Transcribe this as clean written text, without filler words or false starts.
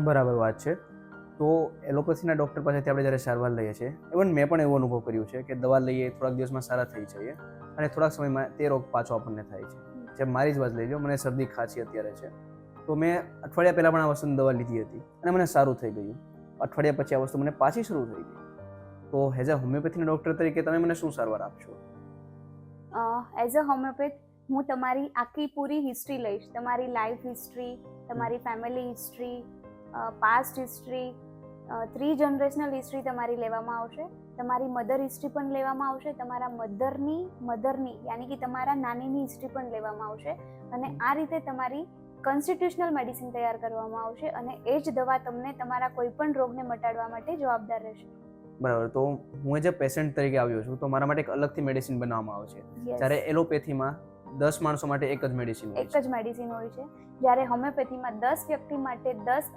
બરાબર વાત છે. તો એલોપેથીના ડૉક્ટર પાસેથી આપણે જ્યારે સારવાર લઈએ છીએ, ઇવન મેં પણ એવો અનુભવ કર્યો છે કે દવા લઈએ થોડાક દિવસમાં સારા થઈ જઈએ અને થોડાક સમયમાં તે રોગ પાછો આપણને થાય છે. જેમ મારી જ વાત લઈ લો, મને શરદી ખાંસી અત્યારે છે, તો મેં અઠવાડિયા પહેલાં પણ આ વસ્તુની દવા લીધી હતી અને મને સારું થઈ ગયું. અઠવાડિયા પછી આ વસ્તુ મને પાછી શરૂ થઈ ગઈ. તો એઝ અ હોમિયોપેથીના ડૉક્ટર તરીકે તમે મને શું સારવાર આપશો? એઝ અ હોમિયોપેથ હું તમારી આખી પૂરી હિસ્ટ્રી લઈશ, તમારી લાઈફ હિસ્ટ્રી, તમારી family history, past history, 3 generational history તમારી લેવામાં આવશે, તમારી મધર હિસ્ટ્રી પણ લેવામાં આવશે, તમારા મધરની યાની કે તમારા નાનીની હિસ્ટ્રી પણ લેવામાં આવશે અને આ રીતે તમારી કોન્સ્ટિટ્યુશનલ મેડિસિન તૈયાર કરવામાં આવશે અને એ જ દવા તમને તમારા કોઈ પણ રોગને મટાડવા માટે જવાબદાર રહેશે. બરાબર. તો હું એઝ અ પેશન્ટ તરીકે આવ્યો છું, તો મારા માટે એક અલગથી મેડિસિન બનાવવામાં આવે છે. Yes. જ્યારે એલોપેથીમાં 10 માણસો માટે એક જ મેડિસિન હોય એક છે. જ મેડિસિન હોય છે, જ્યારે હોમિયોપેથીમાં 10 વ્યક્તિ માટે 10